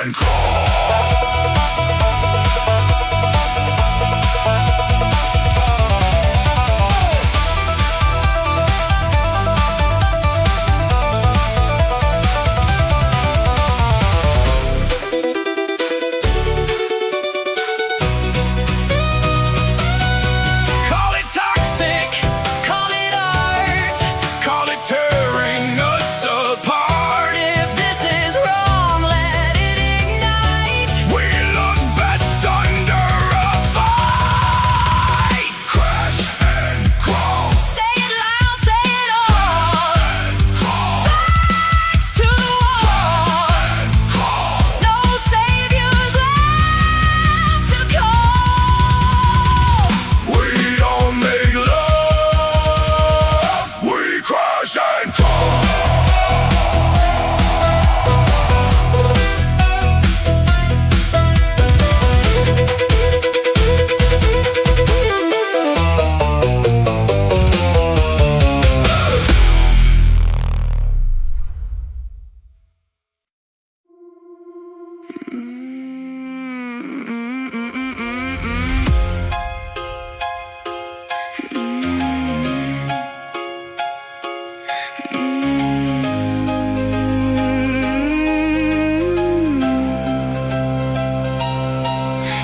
and crawl. Call it toxic, Call it art. call it tearing us apart. If this is wrong, let it ignite. We look best under a fight. Crash and crawl, Say it loud, say it all. and crawl, Backs to the wall. and crawl. No saviors left to call. We don't make love, we crash and crawl.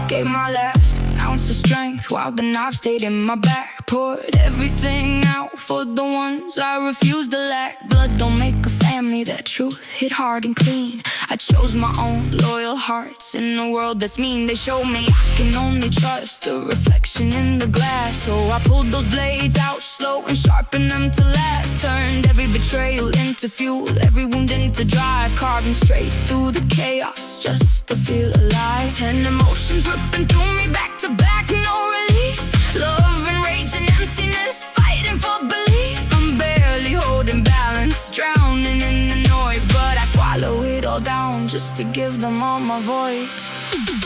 Gave my last ounce of strength while the knife stayed in my back. Poured everything out for the ones I refused to lack. Blood don't make a family, that truth hit hard and clean. I chose my own loyal hearts in a world that's mean. They showed me I can only trust the reflection in the glass. So I pulled those blades out slow and sharpened them to last. Turned every betrayal into fuel, every wound into drive. Carving straight through the chaos just to feel alive. 10 emotions ripping through me back to back, no relief. Love and rage and emptiness, fighting for belief. I'm barely holding balance, drowning in the noise. But I swallow it all down just to give them all my voice.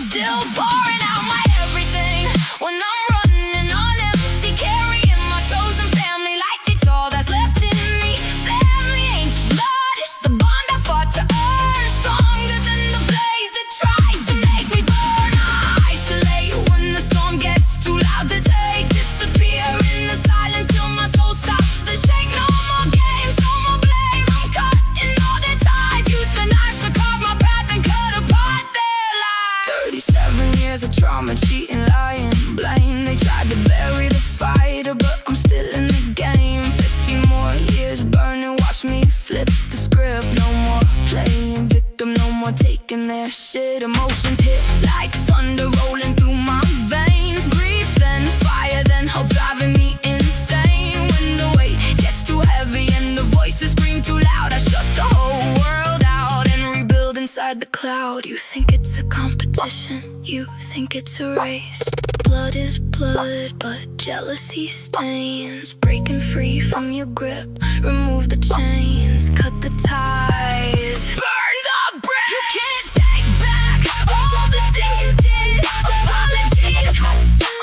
Still pouring out my everything when I'm running on empty. Carrying my chosen family like it's all that's left in me. Family ain't just blood, it's the bond I fought to earn. Stronger than the blaze that tried to make me burn. I isolate when the storm gets too loud to take. Disappear in the silence till my soul stops to shake. No more games, no more blame. I'm cutting all the ties. Use the knives to carve my path and cut apart their lives. 37 years of trauma, cheating, lying, blame. They tried to bury the fighter, but I'm still in the game. 50 more years burning, watch me flip the script. No more playing victim, no more taking their shit. Emotions hit like thunder rolling through my veins. Grief, then fire, then hope driving me insane. When the weight gets too heavy and the voices scream too loud, I shut the whole world out and rebuild inside the cloud. You think it's a competition, you think it's a race. Blood is blood, but jealousy stains. Breaking free from your grip, remove the chains, cut the ties. Burn the bridge! You can't take back all the things you did. Apologies,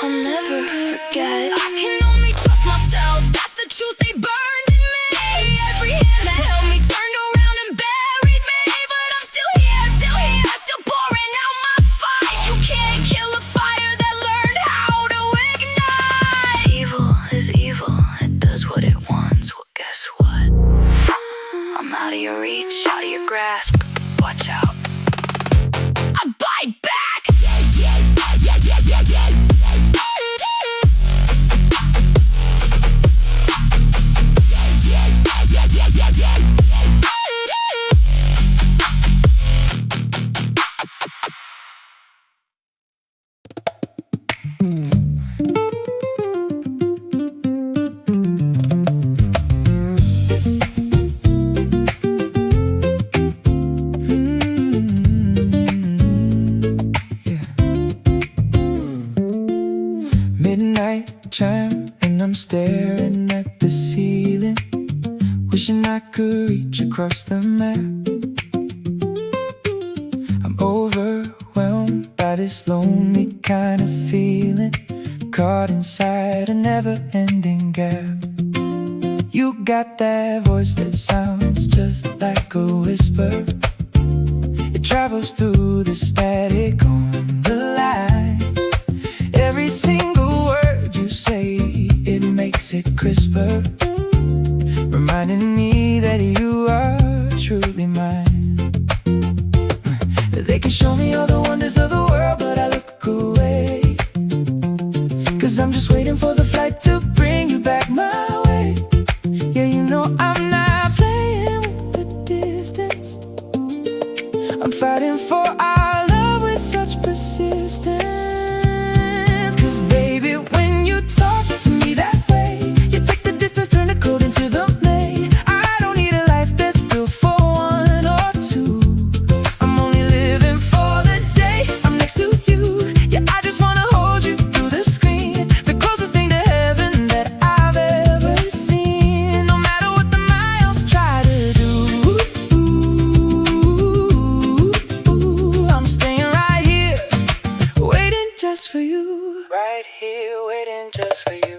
I'll never forget. I can only trust myself, that's the truth they burned in me. Every hand that held me turned around and buried me. But I'm still here, still pouring out my fight. You can't kill a fire that learned how to ignite. Evil is evil, it does what it wants. Well, guess what? I'm out of your reach, out of your grasp. Watch out. I bite back. Midnight chime and I'm staring at the ceiling, wishing I could reach across the map. I'm overwhelmed by this lonely kind of feeling, caught inside a never-ending gap. You got that voice that sounds just like a whisper. It travels through the fighting for our love with such persistence. 'Cause baby, when you talk to me that way, you take the distance, turn the cold into the May. I don't need a life that's built for one or two. I'm only living for the day I'm next to you. Yeah, I just wanna hold you through the screen, the closest thing to heaven that I've ever seen. No matter what the miles try to do, I'm staying right here, waiting just for you. Right here, waiting just for you.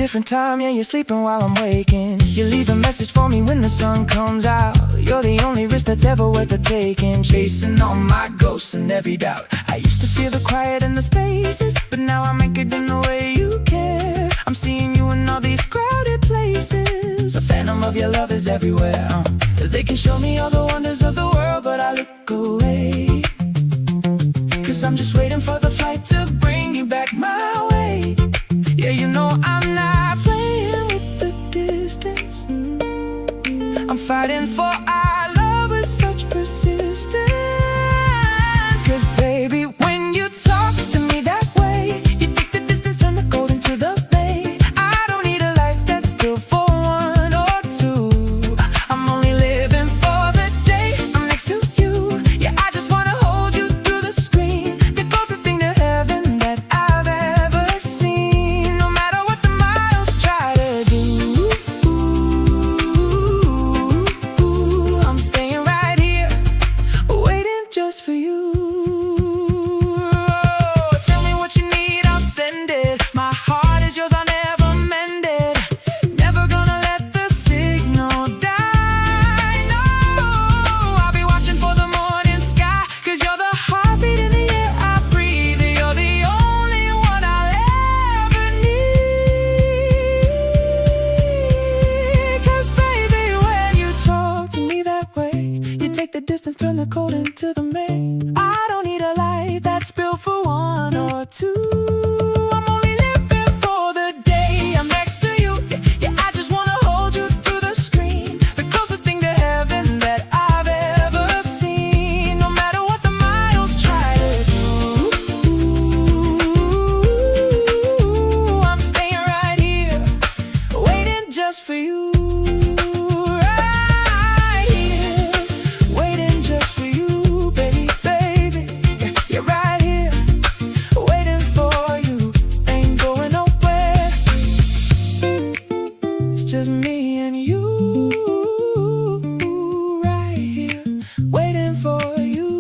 Different time, yeah, you're sleeping while I'm waking. You leave a message for me when the sun comes out. You're the only risk that's ever worth the taking, chasing all my ghosts and every doubt. I used to feel the quiet and the spaces, but now I'm anchored in the way you care. I'm seeing you in all these crowded places. A phantom of your love is everywhere. They can show me all the wonders of the world, but I look away. 'Cause I'm just waiting for the flight to bring you back my way. Yeah, you know I'm not playing with the distance. I'm fighting for our love with such persistence. 'Cause baby, when you talk to me that way, you take the distance, turn the cold into the May. I don't need a life that's built for one or two. I'm only living for the day I'm next to you. Yeah, I just wanna hold you through the screen, the closest thing to heaven that I've ever seen. No matter what the miles try to do, I'm staying right here, waiting just for you. Tell me what you need, I'll send it. My heart is yours, I'll never mend it. Never gonna let the signal die, no. I'll be watching for the morning sky, 'cause you're the heartbeat in the air I breathe. You're the only one I'll ever need. 'Cause baby, when you talk to me that way, you take the distance, turn the cold into the May. I don't need a life that's built for one or two. I'm only living for the day I'm next to you. Yeah, I just wanna hold you through the screen, the closest thing to heaven that I've ever seen. No matter what the miles try to do, I'm staying right here, waiting just for you. Right here, waiting just for you, baby, baby. You're right here, waiting for you, ain't going nowhere. It's just me and you, right here, waiting for you.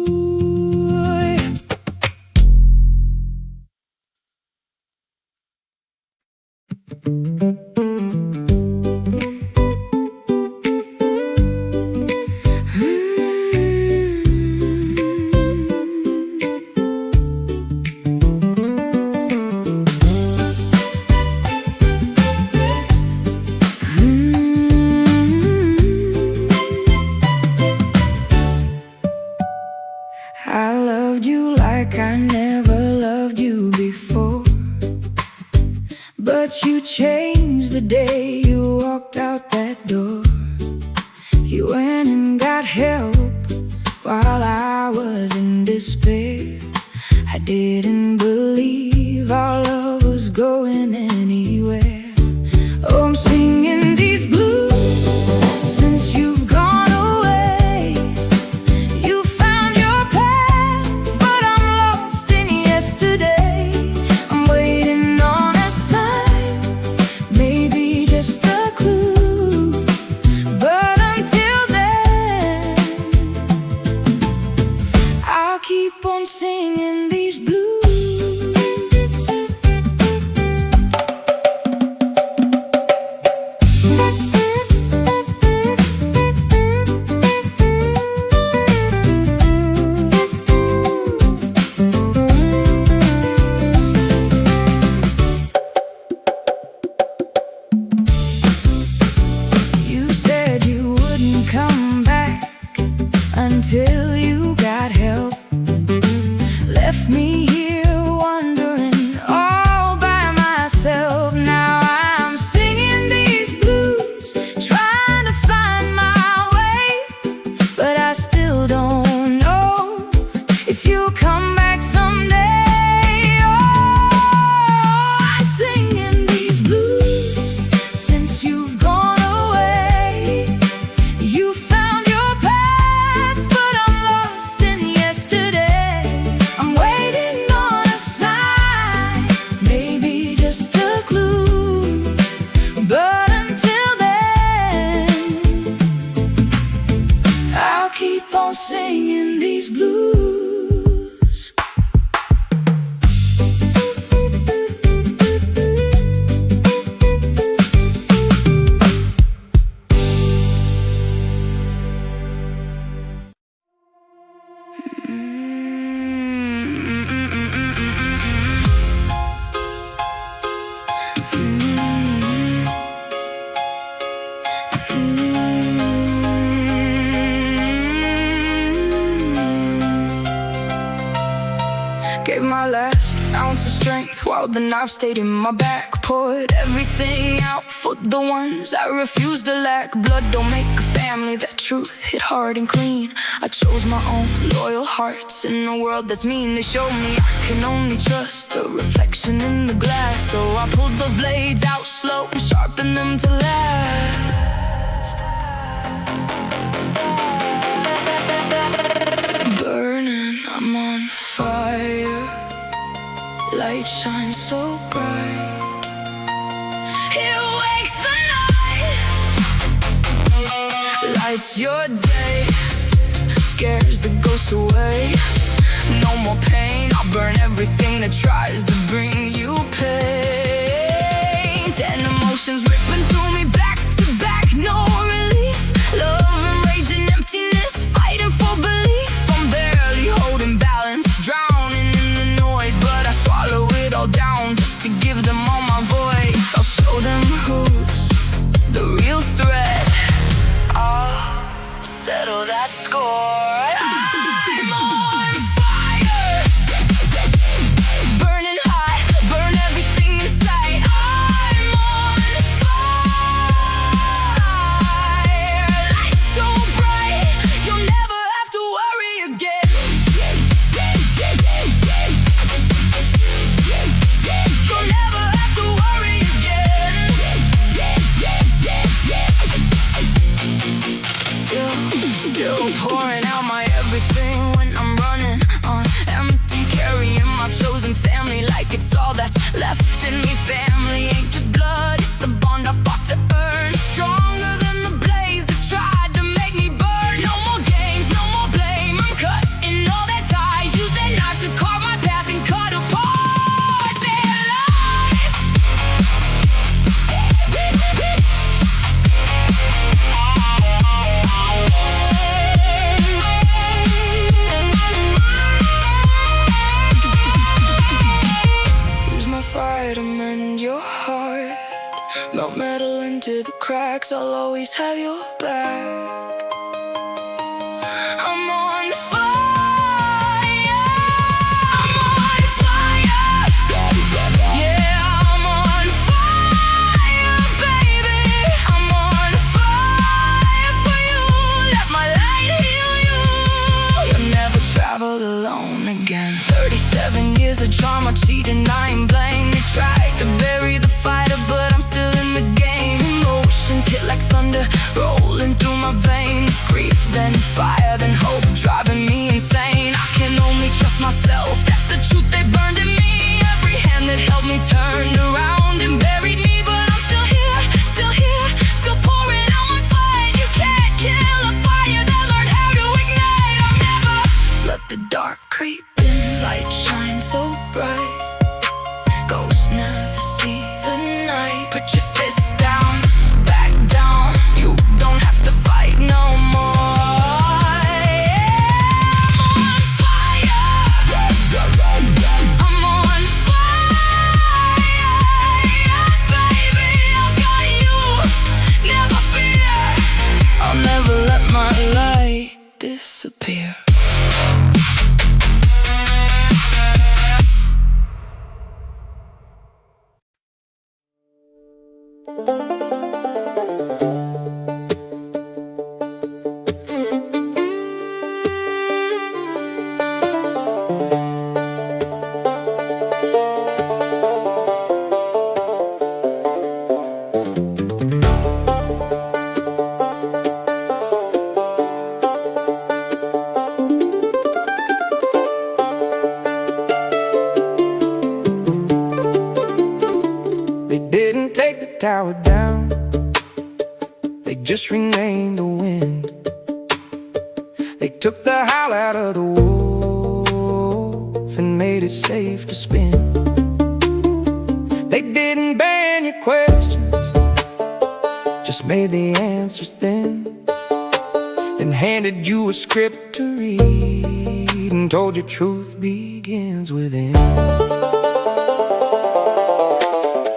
I loved you like I never loved you before, but you changed the day you walked out that door. You went and got help while I was in despair. I didn't believe our love was going anywhere. Oh, I'm singing these blues since you've gone away. You found your path, but I'm lost in yesterday. I'm waiting on a sign, maybe just a clue. But until then, I'll keep on singing these blues. You said you wouldn't come back until you got help. Left me here wondering all by myself. Now I'm singing these blues, trying to find my way, but I still don't know keep on singing these blues. Gave my last ounce of strength while the knife stayed in my back. Poured everything out for the ones I refused to lack. Blood don't make a family, that truth hit hard and clean. I chose my own loyal hearts in a world that's mean. They showed me I can only trust the reflection in the glass. So I pulled those blades out slow and sharpened them to last. Burning, I'm on fire. Light shines so bright. It wakes the night, lights your day, scares the ghosts away. No more pain, I'll burn everything that tries to bring you pain. 10 emotions ripping through me back to back, no relief. Love and rage and emptiness, fighting for belief. I'm barely holding balance, drowning in the noise, but I swallow it all down just to give them all my voice. I'll show them who's the real threat. I'll settle that score. I'm on fire, burning hot, burn everything in sight. I'm on fire, lights so bright, you'll never have to worry again. You'll never have to worry again. Still pouring out my everything when I'm running on empty, carrying my chosen family like it's all that's left in me. Family ain't just blood, it's the bond I fought to earn. Stronger than the blaze that tried to make me burn. No more games, no more blame, I'm cutting all their ties. Use their knives to carve my path and cut apart their lives. Use my fire to mend your heart. Melt metal into the cracks, I'll always have your back. I'm on fire. I'm on fire. Yeah, I'm on fire, baby. I'm on fire for you. Let my light heal you. You'll never travel alone again. 37 years of trauma, cheating, lying, blame. They tried to bury the fighter, but I'm still in the game. Emotions hit like thunder, rolling through my veins. Grief, then fire, then hope, driving me insane. I can only trust myself, that's the truth they burned in me. Every hand that held me turned around and buried me, but I'm still here, still pouring out my fight. You can't kill a fire that learned how to ignite. I'll never let the dark creep in, light shine so bright. Ghosts never see the night. Put your fist down, back down. You don't have to fight no more. Yeah, I'm on fire. I'm on fire, baby. I got you, never fear. I'll never let my light disappear. They didn't take the tower down, they just renamed the wind. They took the howl out of the wolf and made it safe to spin. They didn't ban your questions, just made the answers thin, and handed you a script to read and told you truth begins within.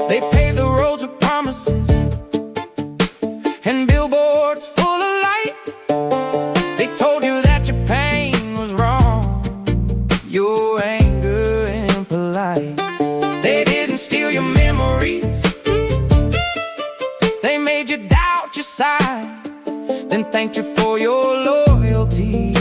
They paved the roads with promises and billboards full of light. They told you that your pain was wrong, your anger impolite. They didn't steal your memories, they made you doubt your side, then thanked you for your loyalty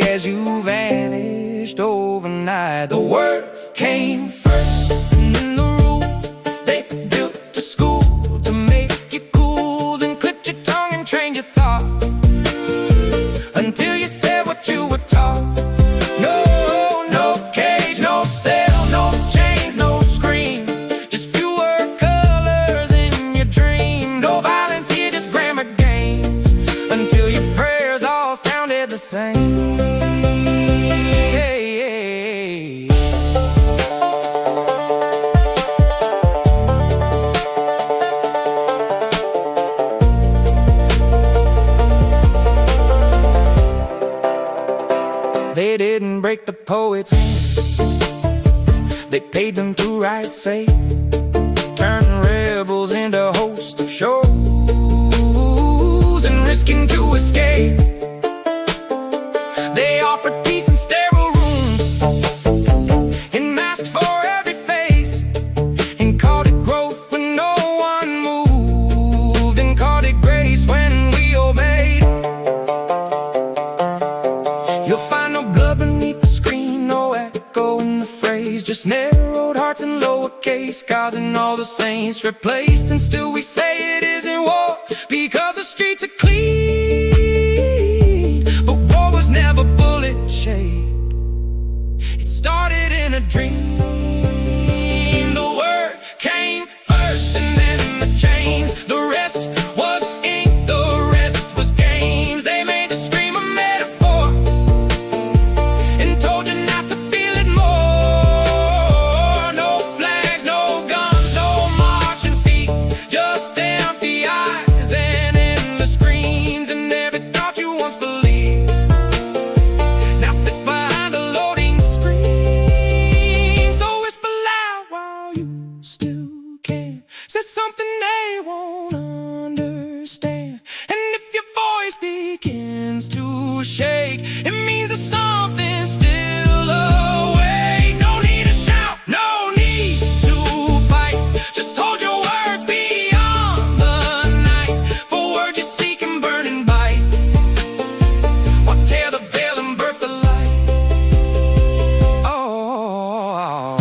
as you vanished overnight. The word came first, and then the rule. They built a school to make you cool, then clipped your tongue and trained your thought until you said what you were taught. No cage, no cell, no chains, no scream, just fewer colors in your dream. No violence here, just grammar games, until your prayers all sounded the same. They didn't break the poets' hands, they paid them to write safe, turning rebels into hosts of shows and risking to escape. They offered peace in sterile rooms and masked for every face, and called it growth when no one moved, and called it grace when we obeyed. You'll find no blood beneath the screen, no echo in the phrase, just narrowed hearts and lowercase gods and all the saints replaced. And still we say it isn't war, because the streets are clean, but war was never bullet shaped. It started in a dream. The word came first, and then the chains. The rest was ink, the rest was games. They made the scream a metaphor and told you not to feel it more. No flags, no guns, no marching feet, just empty eyes and endless screens. And every thought you once believed now sits behind a loading screen. So whisper loud while you still can, say something they won't understand. And if your voice begins to shake, it means that something's still awake. No need to shout, no need to fight, just hold your words beyond the night. For words you seek and burn and bite, or tear the veil and birth the light. Oh,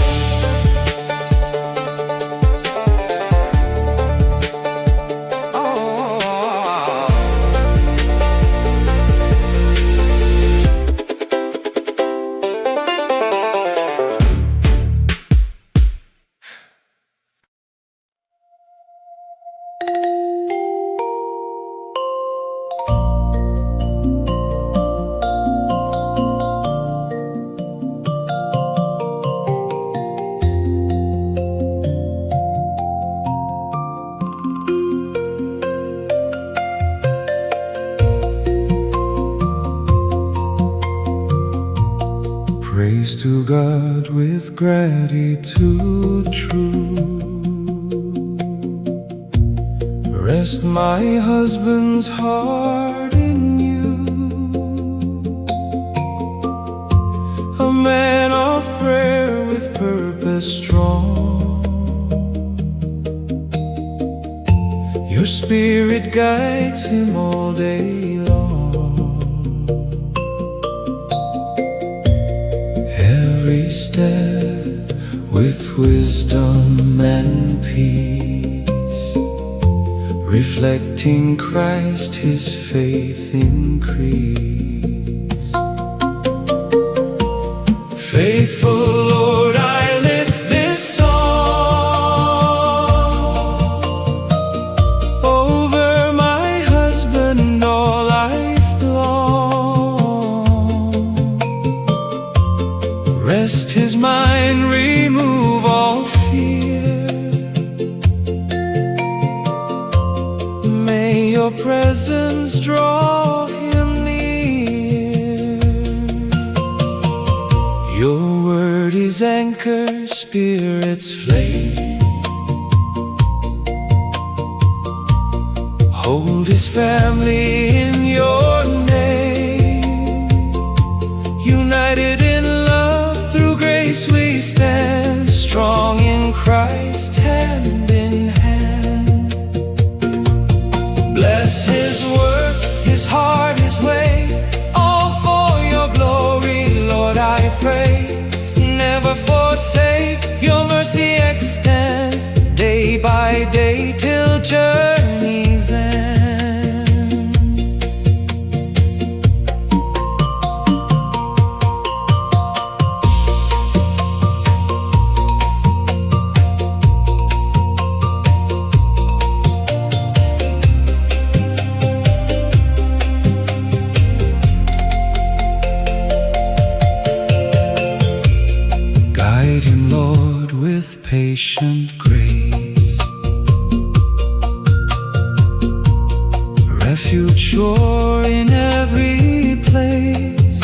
praise to God with gratitude true. Rest my husband's heart in you, a man of prayer with purpose strong. Your spirit guides him all day long. Every step with wisdom and peace, reflecting Christ, his faith increase. Faithful Lord, I lift this song over my husband all life long. is mine, remove all fear. May your presence draw him near. Your word is anchor, Spirit's flame. Hold his family in your name. United in love, through grace we stand, strong in Christ, hand in hand. Bless his work, his heart, his way, all for your glory, Lord, I pray. Never forsake, your mercy extend, day by day till journey's end. Guide him, Lord, with patient grace. Refuge sure in every place.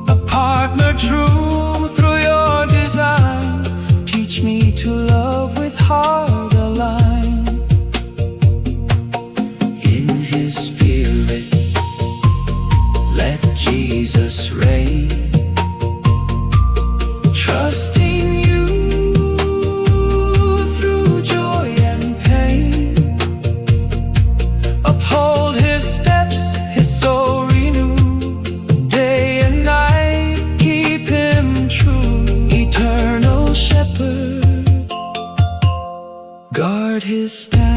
A partner true through your design. Teach me to love with heart aligned. In his spirit, let Jesus reign. Trusting you through joy and pain. Uphold his steps, his soul renew. Day and night keep him true. Eternal shepherd, guard his stand.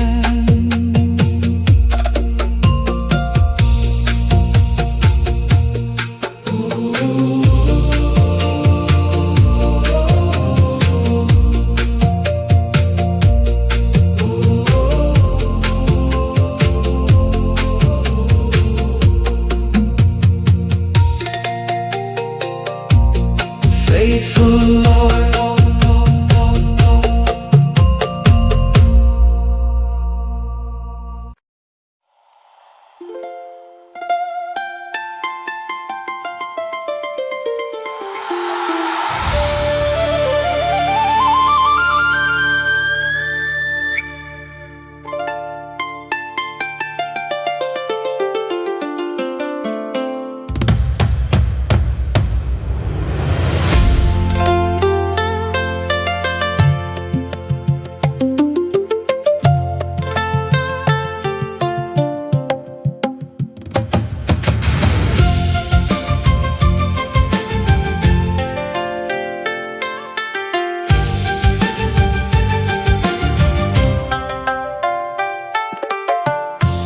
Faithful Lord,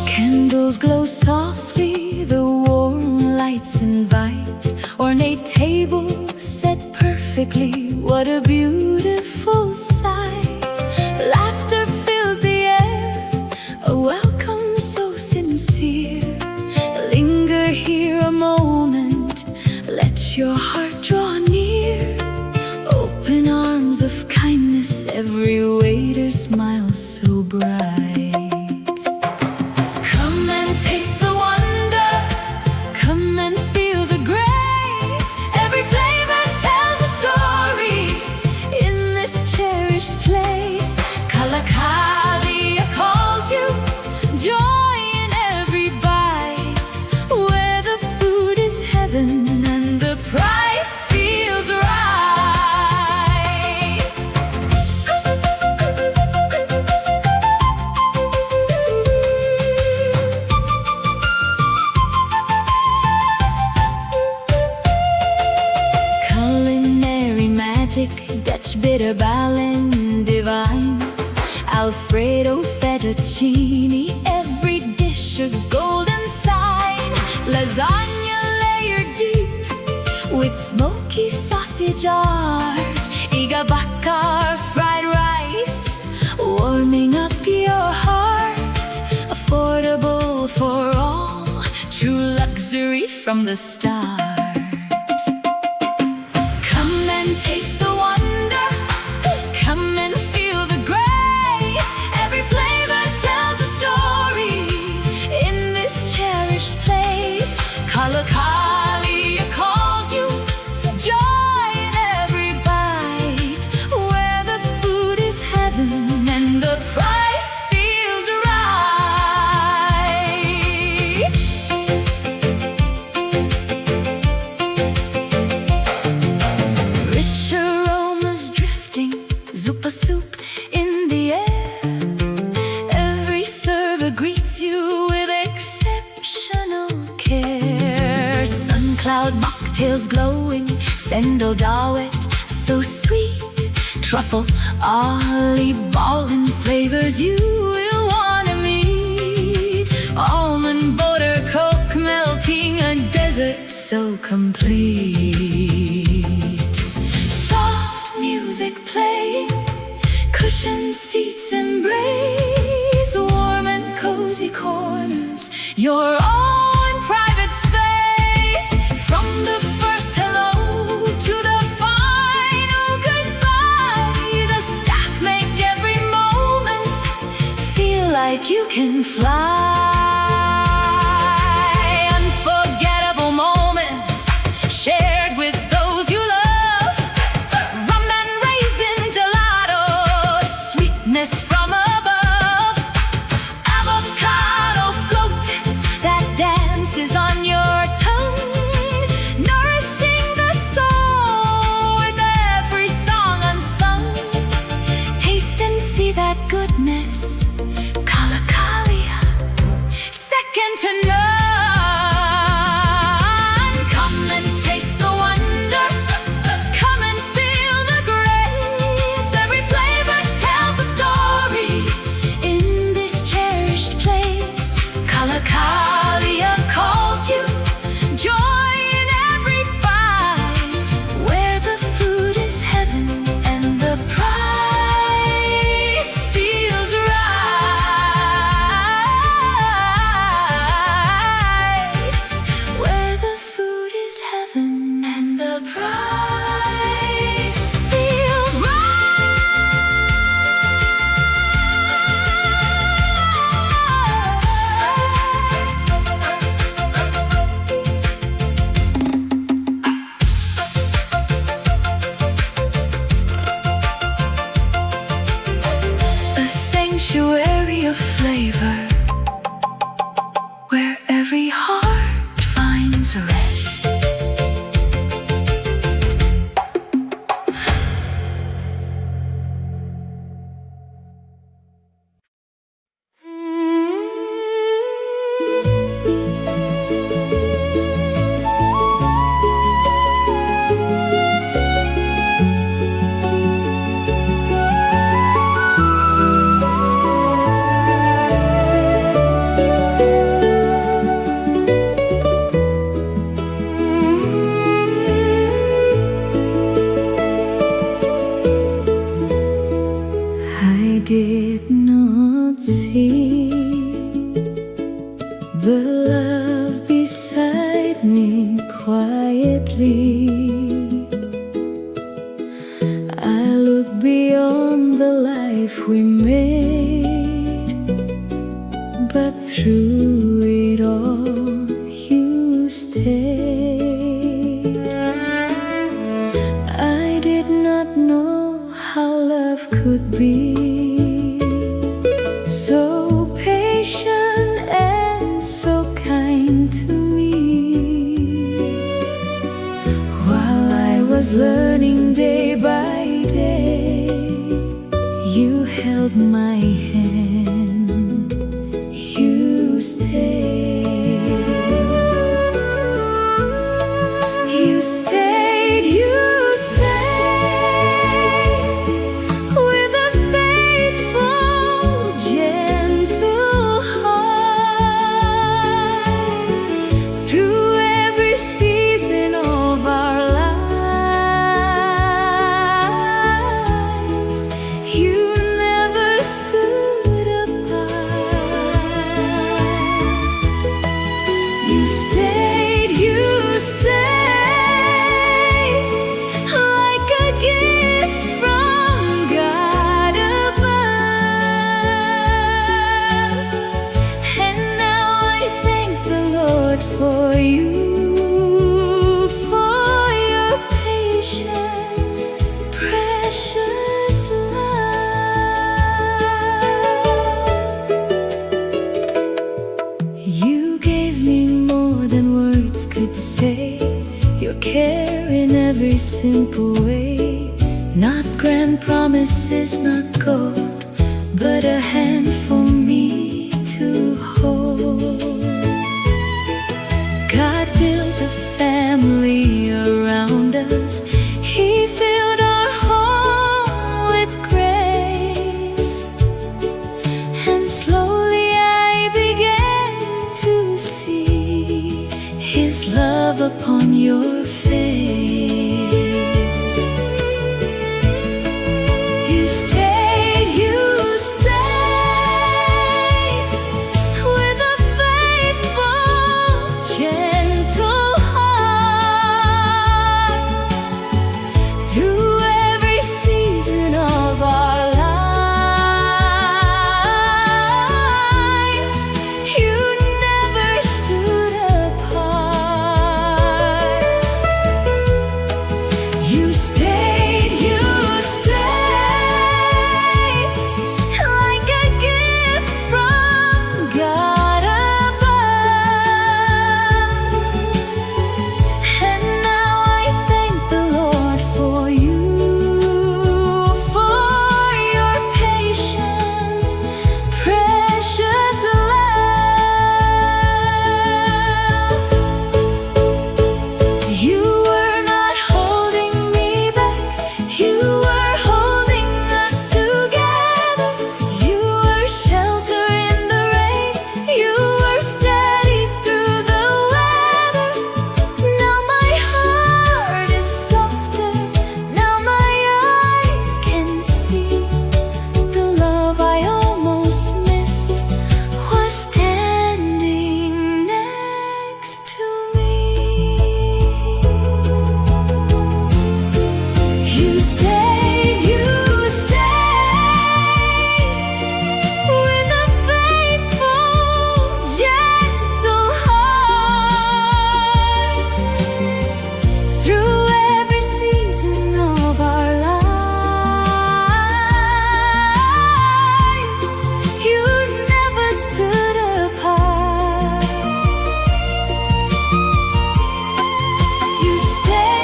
Candles glow softly, the warm lights invite. Ornate tables set perfectly, what a beautiful sight. Laughter fills the air, a welcome so sincere. Linger here a moment, let your heart draw near. Open arms of kindness, every waiter smiles so bright. Taste the wonder, come and feel the grace. Every flavor tells a story in this cherished place. Kalakalia calls you, joy in every bite. Where the food is heaven and the price feels right. Dutch bitter balance divine, Alfredo fettuccine, every dish a golden sign. Lasagna layered deep with smoky sausage art. Iga bakar fried rice, warming up your heart. Affordable for all, true luxury from the start. Come taste the wonder. Come and feel the grace. Every flavor tells a story in this cherished place. Kalakalia calls you, joy in every bite, where the food is heaven and the price feels right. Rich aromas drifting, zupa soup in the air. Every server greets you with exceptional care. Sun cloud mocktails glowing, sendo dawet so sweet. Truffle, olive, ballin' flavors you will wanna meet. Almond butter, coke melting, a dessert so complete. Soft music playing, cushioned seats embrace. Warm and cozy corners, your own private space. From the first hello to the final goodbye, the staff make every moment feel like you can fly. Unforgettable moments shared with those you love. Rum and raisin gelato, sweetness from above. Avocado float that dances on your tongue, nourishing the soul with every song unsung. Taste and see that goodness. Kalakalia, second to none. Come and taste the wonder. Come and feel the grace. Every flavor tells a story in this cherished place. Kalakalia calls you, joy in every bite, where the food is heaven and the price feels right. Where the food is heaven and the price feels right. A sanctuary of flavor, where every heart finds rest. I did not see the love beside me quietly. I look beyond the life we made, but through it all you stayed. I did not know how love could be so patient and so kind to me. While I was learning day by day, you held my hand, you stayed. You stayed, you stayed, with a faithful, gentle heart. Through every season of our lives, you never stood apart. You stayed, like a for you, for your patient, precious love. You gave me more than words could say, your care in every simple way. Not grand promises, not gold, but a hand for me to hold. God built a family around us. He filled our home with grace. And slowly I began to see His love upon your face. You stayed with a faithful, gentle heart through every season of our lives. You never stood apart. You stayed like a gift from God above. And now I thank the Lord for you, for your patient, precious love. You were not holding me back, you were holding us together. You were shelter in the rain, you were steady through the weather. Now my heart is softer, now my eyes can see the love I almost missed was standing next to me. You stayed with a faithful, gentle heart through every season of our lives. You never stood apart. You stayed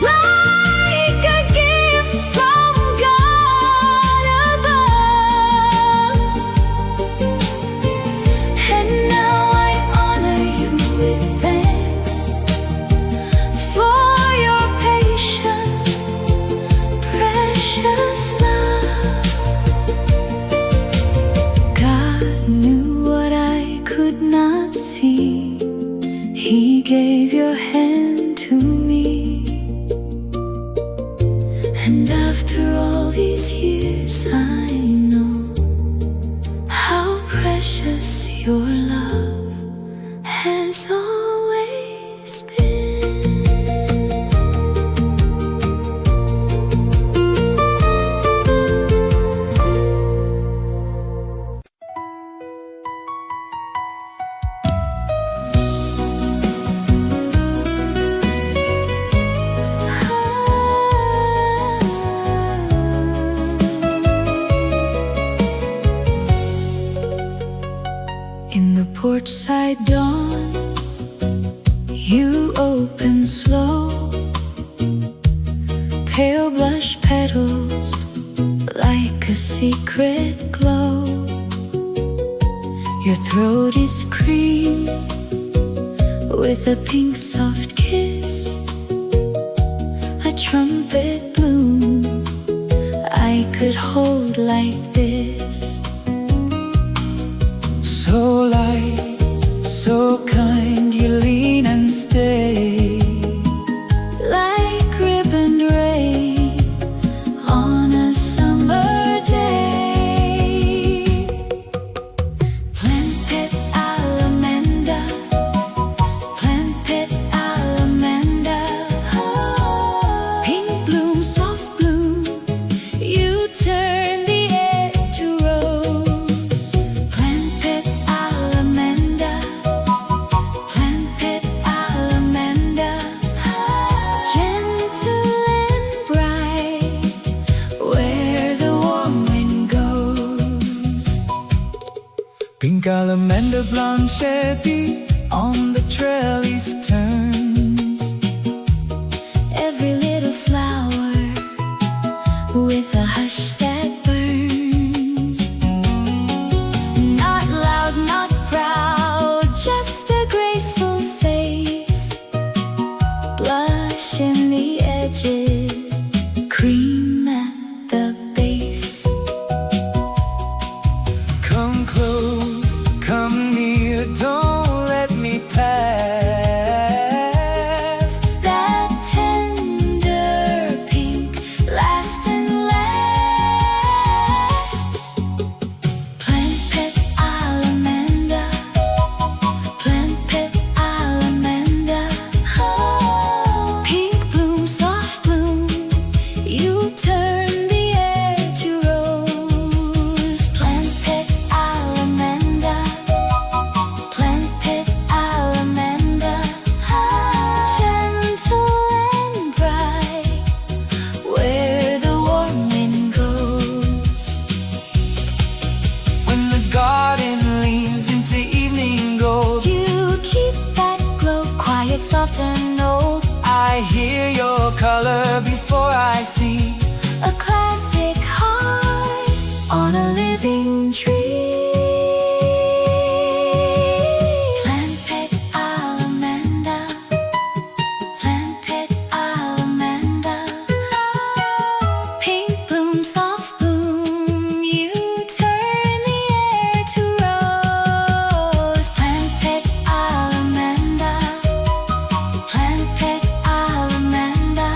like a gift from God above. And now I honor you with thanks for your patient, precious love. God knew what I could not see. He gave your hand to me. And after all these years, I know how precious your love has always been. In the porch side dawn, you open slow, pale blush petals like a secret glow. Your throat is cream with a pink soft kiss, a trumpet bloom I could hold like this. So light, so kind, you lean and stay. Like ribboned rain on a summer day. Plant pet alamanda, plant pet alamanda. Pink bloom, soft bloom, you turn the air to rose. Plant pet alamanda. Gallamenda Blanchetti on the trellis turns. Every little flower with a hush that burns. Not loud, not proud, just a graceful face. Blush in the edges, cream at the base. Come close, come near, don't let me pass. That tender pink lasts and lasts. Plant pet Alamanda, plant pet Alamanda. Oh, pink bloom, soft bloom, you turn the air to rose. Plant pet Alamanda, plant pet Alamanda. Gentle and bright, where the warm wind goes. When the garden leans into evening gold, You keep that glow quiet, soft and old. I hear your color before I see. A classic heart on a living tree. Plant pet Alamanda, plant pet Alamanda. Pink bloom, soft bloom, you turn the air to rose. Plant pet Alamanda, plant pet Alamanda.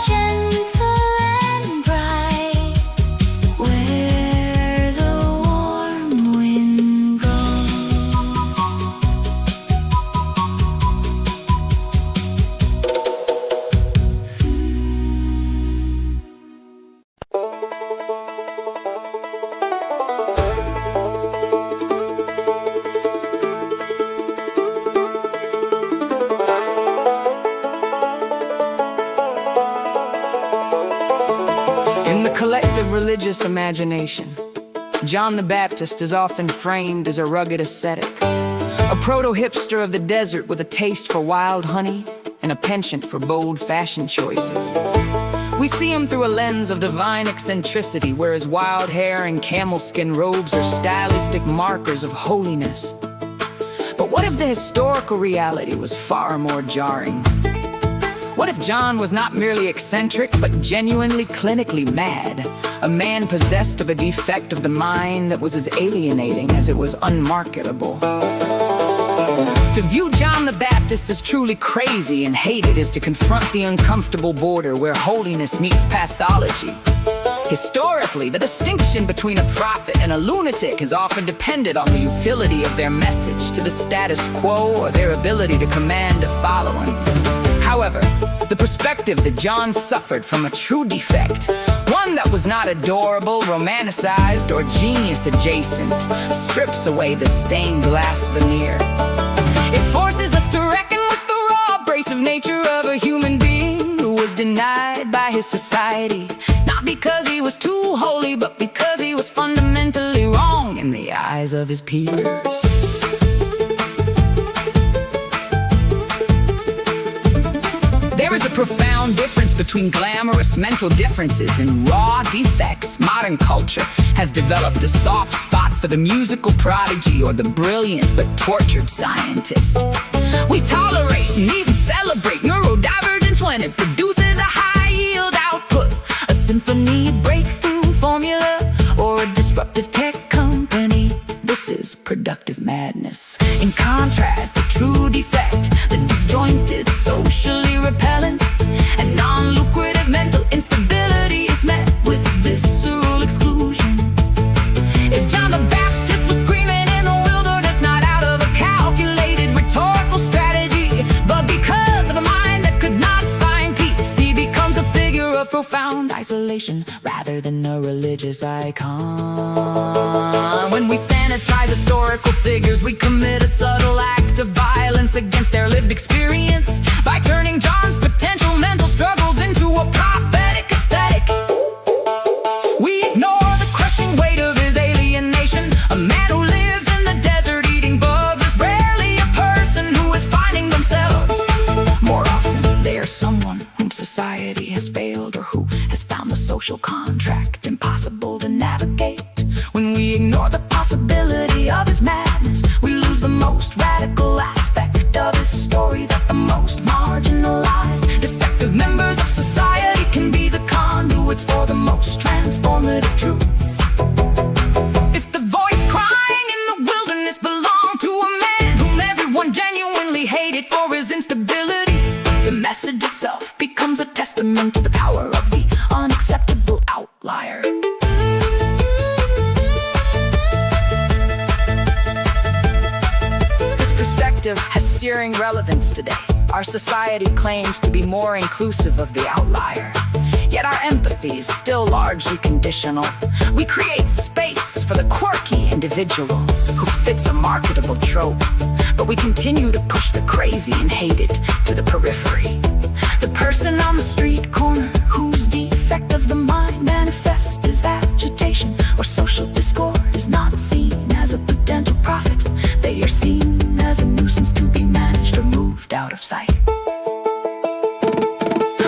Gentle and bright, where the warm wind goes. In the collective religious imagination, John the Baptist is often framed as a rugged ascetic, a proto-hipster of the desert with a taste for wild honey and a penchant for bold fashion choices. We see him through a lens of divine eccentricity, where his wild hair and camel skin robes are stylistic markers of holiness. But what if the historical reality was far more jarring? What if John was not merely eccentric, but genuinely clinically mad? A man possessed of a defect of the mind that was as alienating as it was unmarketable. To view John the Baptist as truly crazy and hated is to confront the uncomfortable border where holiness meets pathology. Historically, the distinction between a prophet and a lunatic has often depended on the utility of their message to the status quo or their ability to command a following. However, the perspective that John suffered from a true defect, one that was not adorable, romanticized, or genius adjacent, strips away the stained glass veneer. It forces us to reckon with the raw, abrasive nature of a human being who was denied by his society, not because he was too holy, but because he was fundamentally wrong in the eyes of his peers. There is a profound difference between glamorous mental differences and raw defects. Modern culture has developed a soft spot for the musical prodigy or the brilliant but tortured scientist. We tolerate and even celebrate neurodivergence when it produces a high-yield output, a symphony breakthrough formula, or a disruptive tech company. This is productive madness. In contrast, the true defect, the disjointed, socially repellent, and non-lucrative mental instability is met with visceral exclusion. If John the Baptist was screaming in the wilderness, not out of a calculated rhetorical strategy, but because of a mind that could not find peace, he becomes a figure of profound isolation rather than a religious icon. When we sanitize historical figures, we commit a subtle act of violence against their lived experience by turning John's potential mental struggles into a prophetic aesthetic. We ignore the crushing weight of his alienation, a man who lived social contract impossible to navigate. When we ignore the possibility of his madness, we lose the most radical aspect of his story, that the most marginalized, defective members of society can be the conduits for the most transformative truths. If the voice crying in the wilderness belonged to a man whom everyone genuinely hated for his instability, the message itself becomes a testament to the power of the unacceptable outlier. This perspective has searing relevance today. Our society claims to be more inclusive of the outlier, yet our empathy is still largely conditional. We create space for the quirky individual who fits a marketable trope, but we continue to push the crazy and hated to the periphery. The person on the street corner whose defect of the mind manifests as agitation or social discord is not seen as a potential prophet. They are seen as a nuisance to be managed or moved out of sight.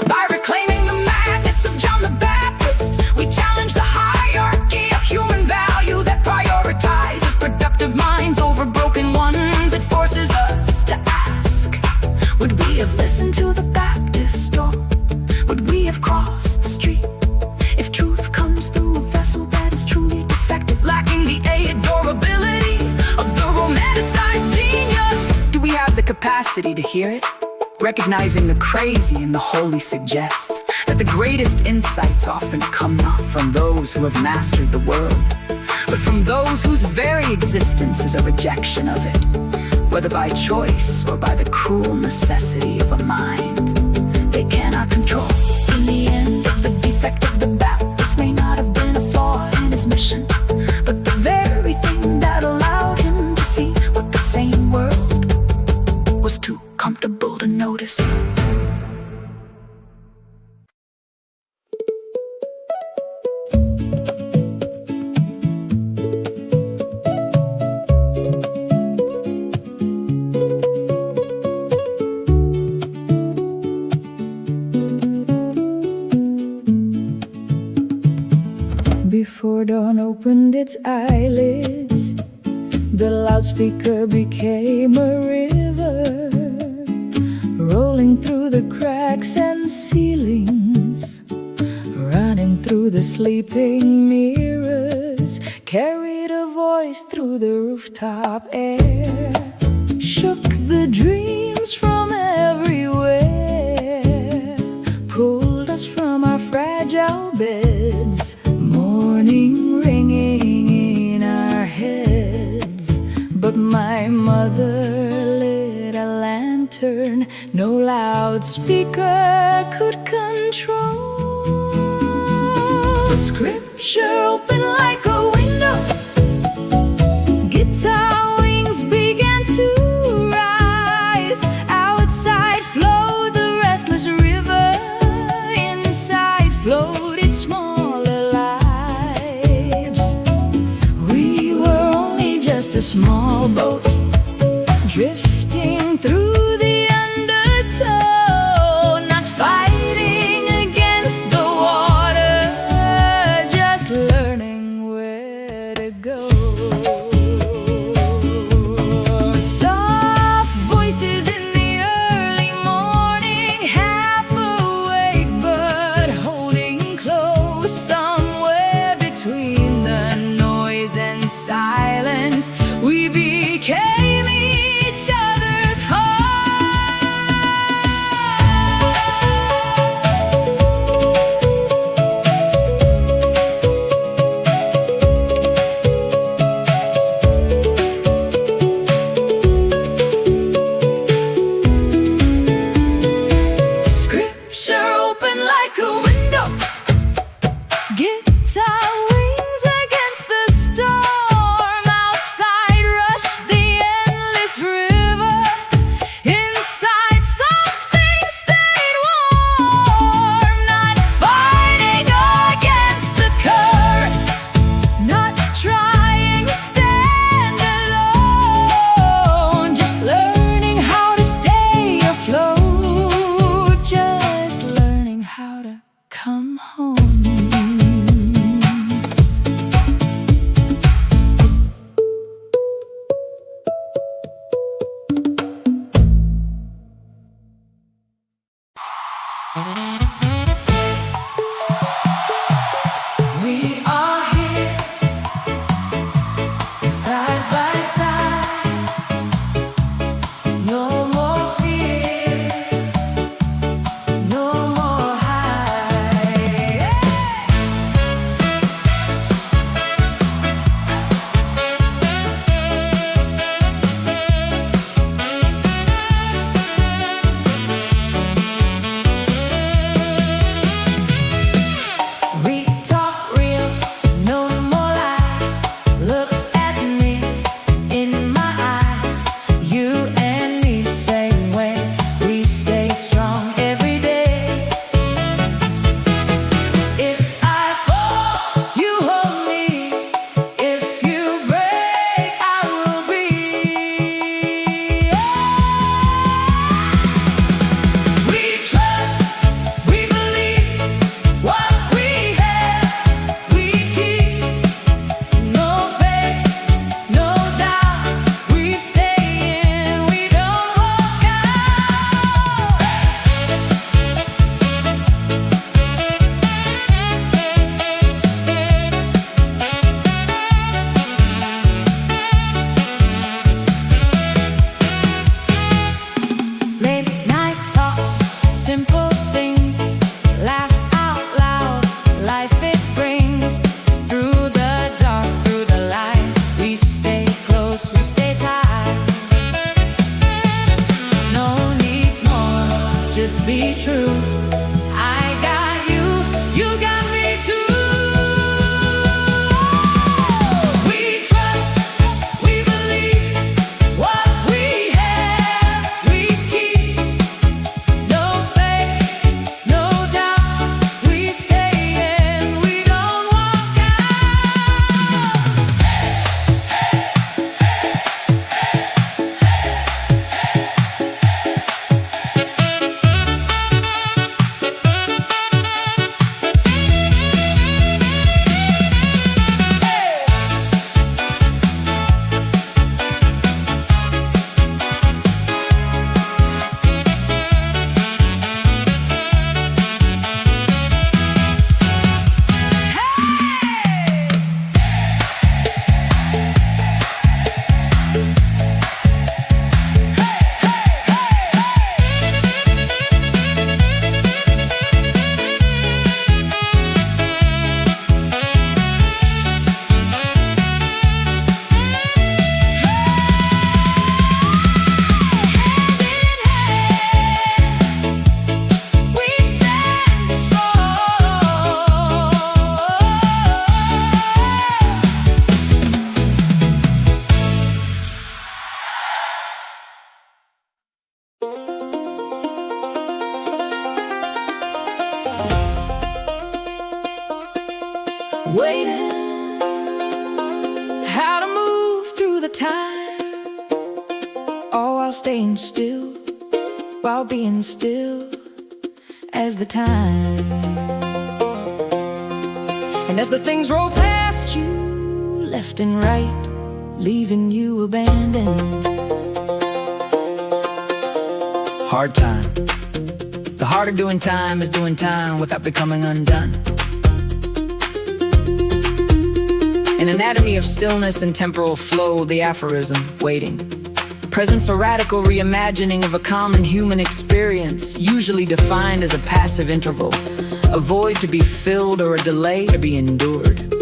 By reclaiming the madness of John the Baptist, we challenge the hierarchy of human value that prioritizes productive minds over broken ones. It forces us to ask, would we have listened to the Baptist, or would we have crossed the street? If truth comes through a vessel that is truly defective, lacking the adorability of the romanticized genius, do we have the capacity to hear it? Recognizing the crazy in the holy suggests that the greatest insights often come not from those who have mastered the world, but from those whose very existence is a rejection of it, whether by choice or by the cruel necessity of a mind they cannot control. In the end, the defect of the Baptist may not have been a flaw in his mission, but the very thing that allowed him to see what the sane world was too comfortable to notice. Before dawn opened its eyelids, the loudspeaker became a river, rolling through the cracks and ceilings, running through the sleeping mirrors, carried a voice through the rooftop air, shook the dreams from everywhere, pulled us from our fragile beds, morning ringing in our heads. But my mother lit a lantern no loudspeaker could control. The scripture opened like a window, guitar wings began to rise. Outside flowed the restless river, inside floated smaller lives. We were only just a small boat, drifting through the undertow, not fighting against the water, just learning where to go. Soft voices in the early morning, half awake but holding close, somewhere between the noise and silence. We became each other. waiting, how to move through the time, all while staying still, while being still as the time. And as the things roll past you, left and right, leaving you abandoned. Hard time. The heart of doing time is doing time without becoming undone. An anatomy of stillness and temporal flow, the aphorism, waiting, presents a radical reimagining of a common human experience, usually defined as a passive interval, a void to be filled or a delay to be endured.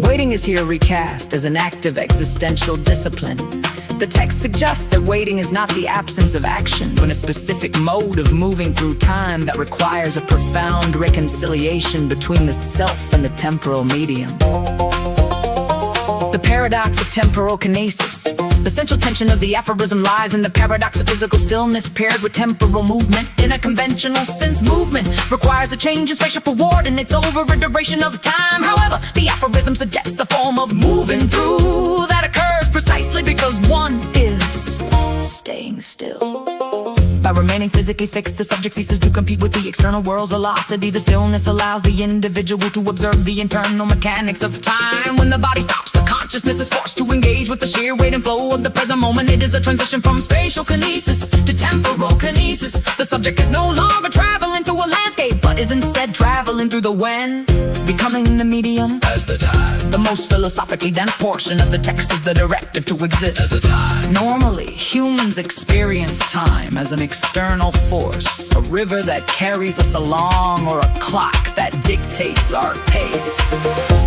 Waiting is here recast as an active existential discipline. The text suggests that waiting is not the absence of action, but a specific mode of moving through time that requires a profound reconciliation between the self and the temporal medium. The paradox of temporal kinesis. The central tension of the aphorism lies in the paradox of physical stillness paired with temporal movement. In a conventional sense, movement requires a change in spatial coordinates over a duration of time. However, the aphorism suggests a form of moving through that occurs precisely because one is staying still. By remaining physically fixed, the subject ceases to compete with the external world's velocity. The stillness allows the individual to observe the internal mechanics of time. When the body stops, the consciousness is forced to engage with the sheer weight and flow of the present moment. It is a transition from spatial kinesis to temporal kinesis. The subject is no longer traveling through a landscape, but is instead traveling through the when, becoming the medium as the time. The most philosophically dense portion of the text is the directive to exist As the time. Normally, humans experience time as an external force, a river that carries us along or a clock that dictates our pace.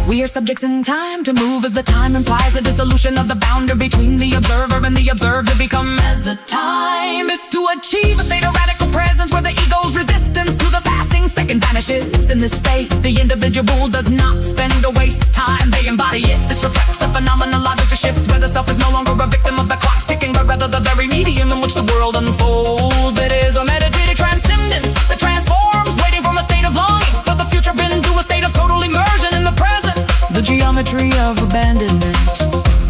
We are subjects in time to move as the time implies a dissolution of the boundary between the observer and the observed to become as the time is to achieve a state of radical presence where the ego's resistance to the passing second vanishes. In this state, the individual does not spend or waste time, they embody it. This reflects a phenomenological shift where the self is no longer a victim of the clock's ticking, but rather the very medium in which the world unfolds. It is a meditative transcendence that transforms, waiting from a state of longing for the future into a state of total immersion in the present. The geometry of abandonment.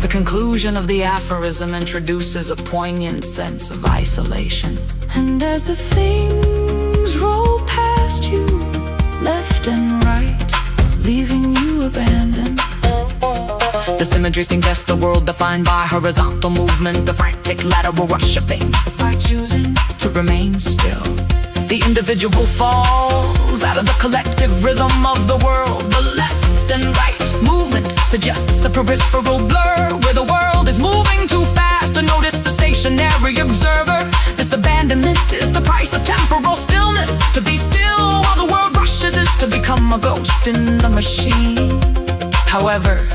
The conclusion of the aphorism introduces a poignant sense of isolation. And as the things roll past you, left and right, leaving you abandoned. The symmetry suggests a world defined by horizontal movement, the frantic lateral rush of pain, aside choosing to remain still. The individual falls out of the collective rhythm of the world. The left and right movement suggests a peripheral blur where the world is moving too fast to notice the stationary observer. This abandonment is the price of temporal stillness. To be still while the world rushes is to become a ghost in the machine. However,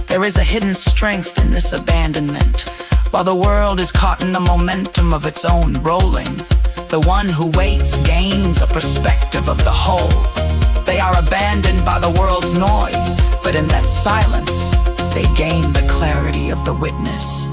there is a hidden strength in this abandonment. While the world is caught in the momentum of its own rolling, the one who waits gains a perspective of the whole. They are abandoned by the world's noise, but in that silence, they gain the clarity of the witness.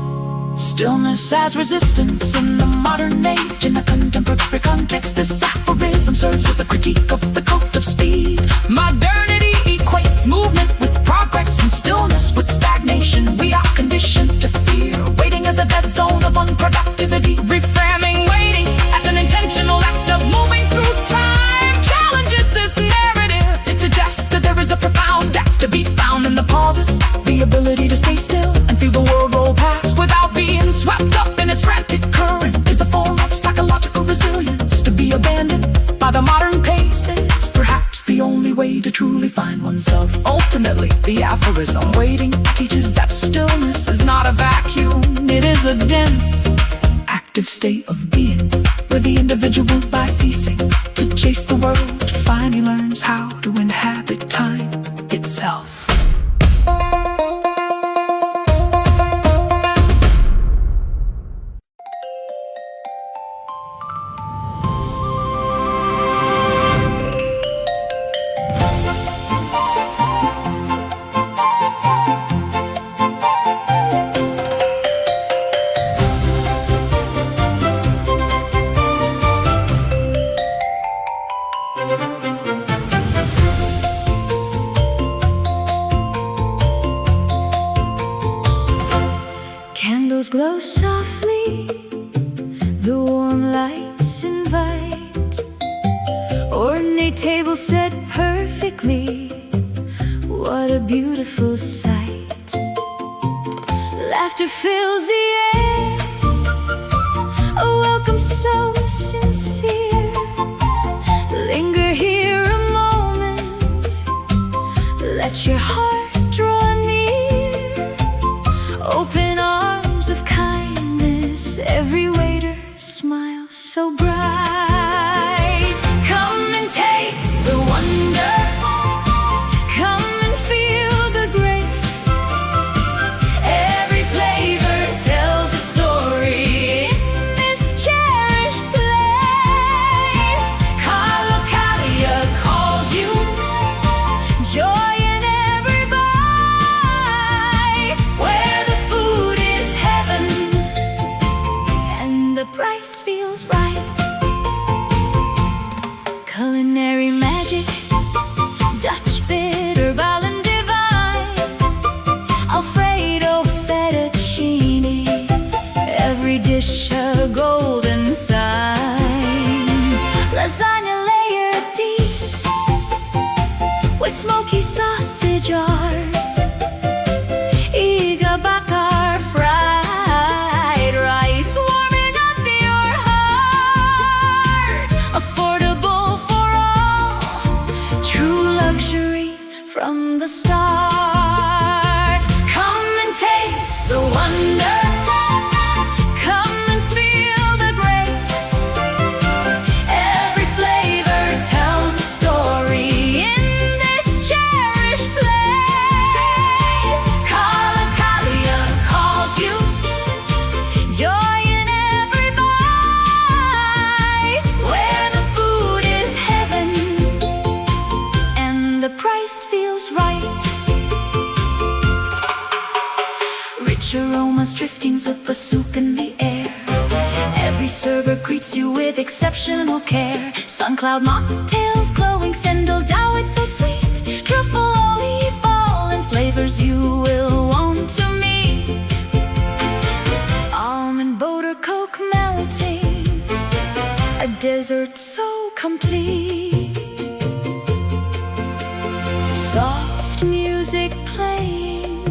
Stillness as resistance in the modern age. In a contemporary context, this aphorism serves as a critique of the cult of speed. Modernity equates movement with progress and stillness with stagnation. We are conditioned to fear waiting as a dead zone of unproductivity. Reframing waiting as an intentional act of moving through time challenges this narrative. It suggests that there is a profound depth to be found in the pauses, the ability to stay still and feel the world roll past without being swept up in its frantic current is a form of psychological resilience. To be abandoned by the modern pace is perhaps the only way to truly find oneself. Ultimately, the aphorism waiting teaches that stillness is not a vacuum. It is a dense, active state of being, where the individual, by ceasing to chase the world, finally learns how to inhabit time itself. beautifully. The warm lights invite, ornate table set perfectly. What a beautiful sight. Laughter fills the air, a welcome so sincere. Linger here a moment, let your heart draw near. Open arms of kindness, every waiter smile so bright. Come and taste the wonder, come and feel the grace. Every flavor tells a story in this cherished place. Calocalia calls you, joy in every bite. Where the food is heaven and the price feels right. Culinary magic, Dutch bitter, Ballon divine, Alfredo fettuccine, every dish a golden sign. Lasagna layered deep with smoky sausage art, Iga bakar fried rice warming up your heart. Affordable for all, true luxury from the start. Come and taste the wonder, come and feel the grace. Every flavor tells a story in this cherished place. Calocalia calls you, joy in every bite. Where the food is heaven and the price feels right. Rich aromas, driftings of soup in the air. Every server greets you with exceptional care. Suncloud mocktails, glowing sendal dough, it's so sweet. Truffle olive ball and flavors you will want to meet. Almond butter coke melting, a dessert so complete. Soft music playing,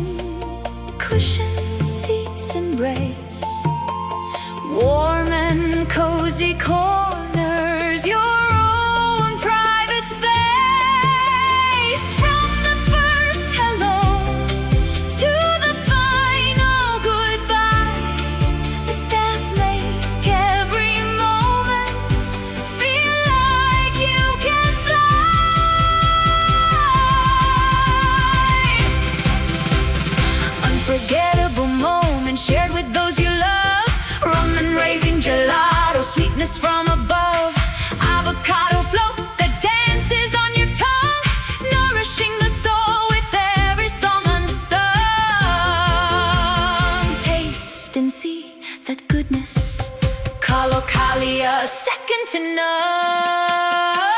cushioned seats embrace. Warm and cozy corners, your own private space. From the first hello to the final goodbye, the staff make every moment feel like you can fly. Unforgettable moments shared with those you love. Rum and raisin gelato, sweetness from above. Avocado float that dances on your tongue, nourishing the soul with every song unsung. Taste and see that goodness, Calocalia, second to none.